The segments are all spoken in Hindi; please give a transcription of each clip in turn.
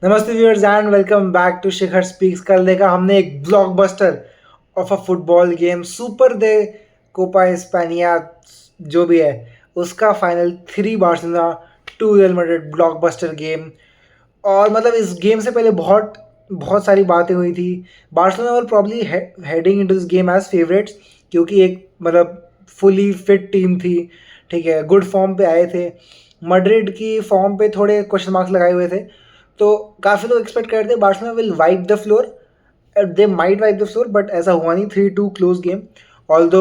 नमस्ते viewers and welcome back to Shikhar speaks. कल देखा हमने एक blockbuster of a football game super de Copa Hispania जो भी है उसका final 3 Barcelona 2 Real Madrid blockbuster game. और मतलब इस गेम से पहले बहुत बहुत सारी बातें हुई थी। Barcelona were probably heading into this game as favourites क्योंकि एक मतलब फुली फिट टीम थी। ठीक है, गुड फॉर्म पे आए थे। मैड्रिड की फॉर्म पे थोड़े क्वेश्चन मार्क्स लगाए हुए थे, तो काफ़ी लोग एक्सपेक्ट कर रहे थे Barcelona will wipe the floor. They might wipe the floor but ऐसा हुआ नहीं। 3-2 क्लोज गेम। ऑल दो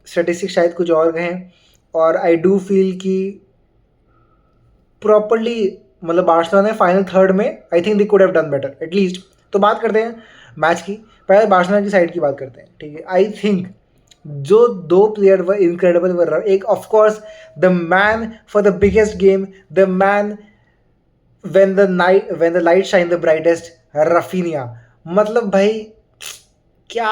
स्टेटिस्टिक्स शायद कुछ और कहें, और आई डू फील कि प्रॉपरली मतलब बार्सिलोना ने फाइनल थर्ड में आई think they could have done better at least. तो बात करते हैं मैच की। पहले बार्सिलोना की साइड की बात करते हैं। ठीक है, आई थिंक जो दो प्लेयर वर इनक्रेडिबल वर, एक of course the man for the biggest game, the man when the light shine the brightest, Raphinha. मतलब भाई क्या,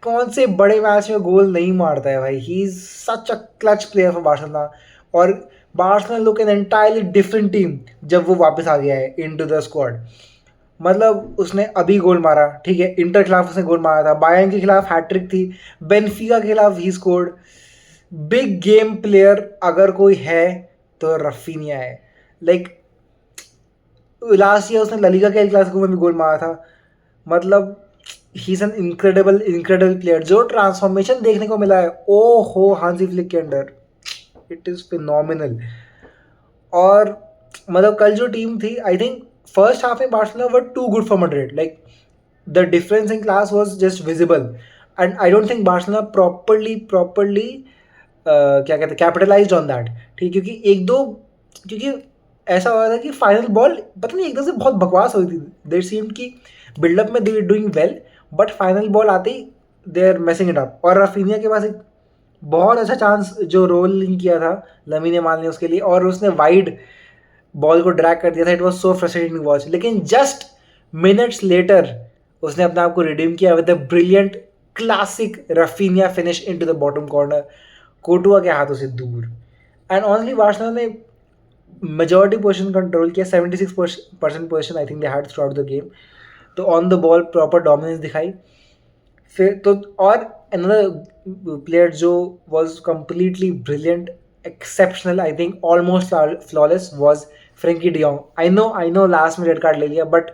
कौन से बड़े मैच में गोल नहीं मारता है भाई। He is such a clutch player for Barcelona. और Barcelona look an entirely different team जब वो वापस आ गया है इनटू द स्क्वाड। मतलब उसने अभी गोल मारा, ठीक है, इंटर के खिलाफ उसने गोल मारा था, बायर्न के खिलाफ हैट्रिक थी, बेनफिका के खिलाफ he scored. Big game player अगर कोई है तो रफीनिया है। लाइक लास्ट ईयर उसने ललीगा के एल क्लासिको में भी गोल मारा था। मतलब he is an incredible incredible player. जो ट्रांसफॉर्मेशन देखने को मिला है ओ हो हांसी फ्लिक के अंडर, इट इज़ फिनोमिनल। और मतलब कल जो टीम थी, आई थिंक फर्स्ट हाफ में Barcelona were too good for Madrid. Like the difference in class was just visible. And I don't think Barcelona properly क्या कहते हैं कैपिटलाइज्ड ऑन दैट। ठीक, क्योंकि एक दो, क्योंकि ऐसा हो रहा था कि फाइनल बॉल पता नहीं एकदम से बहुत बकवास हुई थी। देर सीम्ड कि बिल्डअप में they doing well, but final ball आते ही they are messing it up. और राफिनिया के पास एक बहुत अच्छा चांस जो रोलिंग किया था लमीन यमाल ने उसके लिए, और उसने वाइड बॉल को ड्रैग कर दिया था। It was so frustrating watch. लेकिन जस्ट मिनट्स लेटर उसने अपने आप को रिडीम किया with a brilliant classic Raphinha finish into the bottom corner, Courtois के हाथों से दूर। एंड ऑनली बार्सिलोना ने मेजॉरिटी पोजीशन कंट्रोल किया। 76% possession I think they had throughout the game. तो on the ball proper dominance दिखाई। फिर तो और अनदर प्लेयर जो was completely brilliant, exceptional, I think almost flawless, was Frenkie de Jong. I know last में रेड कार्ड ले लिया, but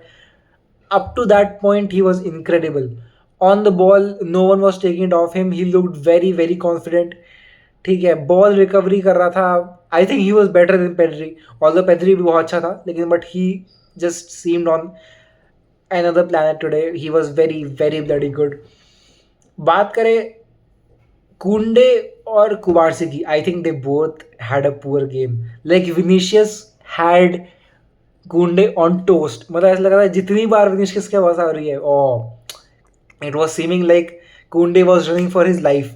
up to that point he was incredible on the ball. No one was taking it off him. He looked very very confident. ठीक है, बॉल रिकवरी कर रहा था। आई think he was better than Pedri, although Pedri भी बहुत अच्छा था, लेकिन but he just seemed on another planet today. He was very very bloody good. बात करें कुंडे और कुबारसी की, I think they both had a poor game. Like Vinicius had कुंडे ऑन टोस्ट। मतलब ऐसा लग रहा है जितनी बार विनीशियस के पास आ रही है, ओ इट वॉज सीमिंग लाइक कुंडे was running for his life.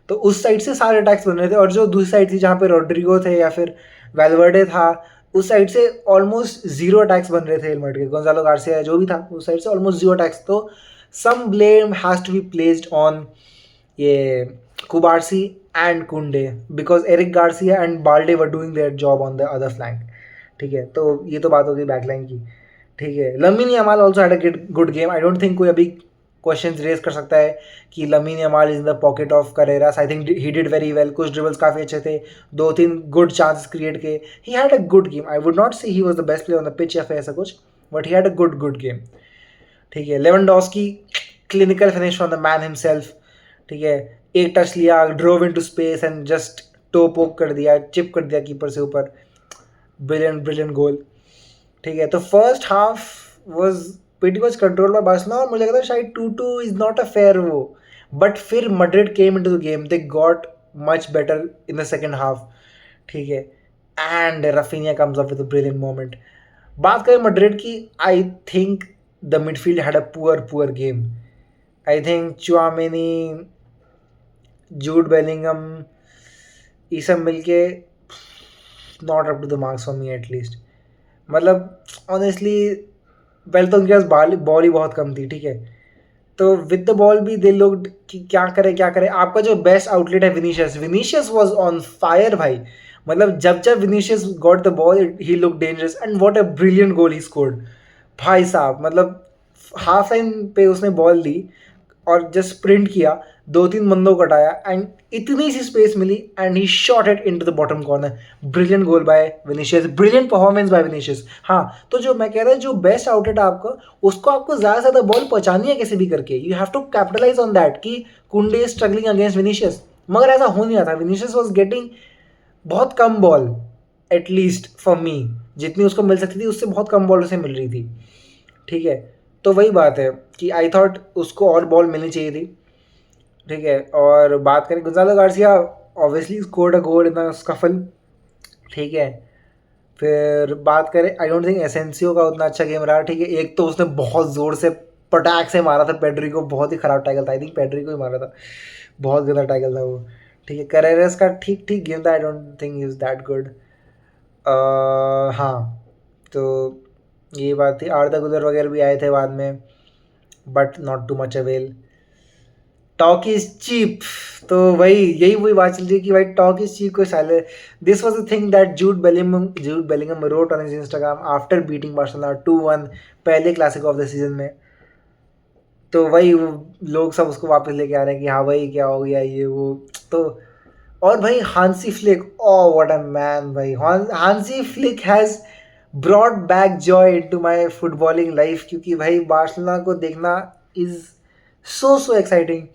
तो उस साइड से सारे अटैक्स बन रहे थे, और जो दूसरी साइड थी जहाँ पे रोड्रिगो थे या फिर वेलवर्डे था, उस साइड से ऑलमोस्ट जीरो अटैक्स बन रहे थे हेलमेट के। गोंजालो गार्सिया जो भी था उस साइड से ऑलमोस्ट जीरो अटैक्स। तो some blame has to be placed on ये Cubarsi and Kounde, because Eric Garcia and Balde were doing their job on the other flank. ठीक है, तो ये तो बात हो गई बैकलाइन की। ठीक है, Lamine Yamal also had a good game. I don't think कोई अभी क्वेश्चन रेज कर सकता है कि Lamine Yamal is in the pocket of Carreras. I think he did very well. कुछ ड्रिबल्स काफ़ी अच्छे थे, 2-3 गुड चांसेस क्रिएट किए। He had a good game. I would not say he was the best player on the pitch या फिर ऐसा कुछ, but he had a good game. ठीक है, Lewandowski clinical finish from the man himself. ठीक है, एक टच लिया, drove into space and just toe poke कर दिया, चिप कर दिया कीपर से ऊपर। Brilliant brilliant goal. ठीक है, तो first half was pretty much control by Barcelona, और मुझे लगता है शायद 2-2 इज नॉट अ फेयर वो। बट फिर Madrid came into the game, they got much better in the second half. ठीक है, and Raphinha comes up with a brilliant moment. बात करें मैड्रिड की, I think the midfield had a poor game. I think Tchouameni, Jude Bellingham, ये सब मिलके not up to the marks for me at least. मतलब ऑनेस्टली पहले तो उनके पास बॉल ही बहुत कम थी। ठीक है, तो विद द बॉल भी दे लोग कि क्या करें। आपका जो बेस्ट आउटलेट है विनीशियस वाज ऑन फायर भाई। मतलब जब जब Vinicius got the ball he look dangerous, and what a brilliant goal he scored. भाई साहब मतलब हाफ लाइन पे उसने बॉल ली और जस्ट स्प्रिंट किया, 2-3 बंदों को हटाया एंड इतनी सी स्पेस मिली and he shot it into the bottom corner. Brilliant goal by Vinicius, brilliant performance by Vinicius. हाँ, तो जो मैं कह रहा हूँ, जो बेस्ट आउटलेट है आपका, उसको आपको ज़्यादा से ज़्यादा बॉल पहुँचानी है कैसे भी करके। You have to capitalize on that कि Kounde is struggling against Vinicius, मगर ऐसा हो नहीं रहा था। विनीशियस वॉज गेटिंग बहुत कम बॉल, एटलीस्ट फॉर मी, जितनी उसको मिल सकती थी उससे बहुत कम बॉल उसे मिल रही थी। ठीक है, तो वही बात है कि आई थॉट उसको और बॉल मिलनी चाहिए थी। ठीक है, और बात करें Gonzalo Garcia, obviously scored a goal in the scuffle. ठीक है, फिर बात करें, आई डोंट थिंक एसेंसियो का उतना अच्छा गेम रहा। ठीक है, एक तो उसने बहुत ज़ोर से पटाख से मारा था पेड्री को, बहुत ही ख़राब टैकल था, आई थिंक पेड्री को ही मारा था, बहुत गंदा टैकल था वो। ठीक है, करेरस का ठीक ठीक गेम था, आई don't think is that good. हाँ, तो ये बात थी। आर्दा गुलर वगैरह भी आए थे बाद में, but not too much avail. Talk is cheap, तो वही बात चल रही है कि भाई टॉक इज चीप को साले। This was the thing that Jude Bellingham road on his Instagram after beating Barcelona 2-1 पहले क्लासिक ऑफ द सीजन में। तो वही लोग सब उसको वापस लेके आ रहे हैं कि हाँ भाई क्या हो गया ये वो। तो और भाई Hansi Flick, oh what a man भाई। Hansi Flick has brought back joy into my footballing life, क्योंकि भाई बार्सिलोना को देखना इज सो एक्साइटिंग।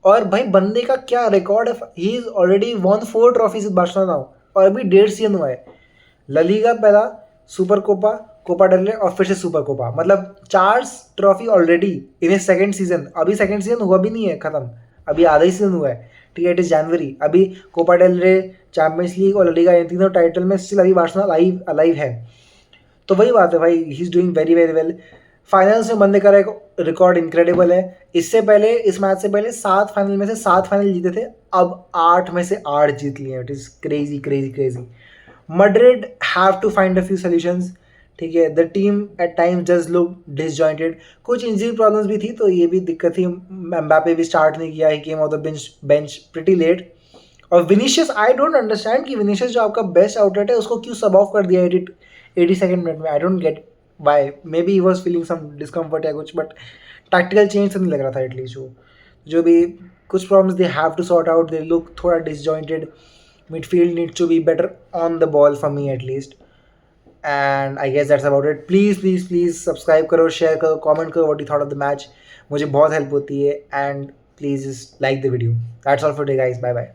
और भाई बंदे का क्या रिकॉर्ड है, he is already one 4 trophies with Barcelona now, और अभी 1.5 सीजन हुआ है। ला लीगा पहला, सुपर कोपा, कोपा डेल रे और फिर से सुपर कोपा, मतलब 4 trophy already in A second season. अभी सेकेंड सीजन हुआ भी नहीं है ख़त्म, अभी आधा ही सीजन हुआ है। ठीक है, इट इज़ जनवरी, अभी कोपा डेल रे, चैंपियंस लीग और ला लीगा, इन तीनों टाइटल में स्टिल अभी बार्सिलोना अलाइव है। तो वही बात है भाई, he is doing very very well. Finals में बंदे का रिकॉर्ड इनक्रेडिबल है। इससे पहले, इस मैच से पहले 7 फाइनल में से 7 फाइनल जीते थे, अब 8 में से 8 जीत लिए हैं। It is crazy crazy crazy. Madrid have to find a few solutions. ठीक है, the team at times just look disjointed, कुछ इंजरी प्रॉब्लम्स भी थी, तो ये भी दिक्कत थी। एम्बापे भी स्टार्ट नहीं किया, he came off the bench pretty late. और विनीशियस, आई डोंट अंडरस्टैंड कि विनीशियस जो आपका बेस्ट आउटलेट है उसको क्यों सब ऑफ कर दिया 82nd मिनट में। I don't get why, maybe he was feeling some discomfort या कुछ, बट टैक्टिकल चेंज तो नहीं लग रहा था एटलीस्ट। वो जो भी कुछ problems they have to sort out, they look थोड़ा disjointed. Midfield needs to be better on the ball for me at least. And I guess that's about it. Please subscribe करो, शेयर करो, कमेंट करो what you thought of the match, मुझे बहुत हेल्प होती है। And please like the video. That's all for today guys, bye bye.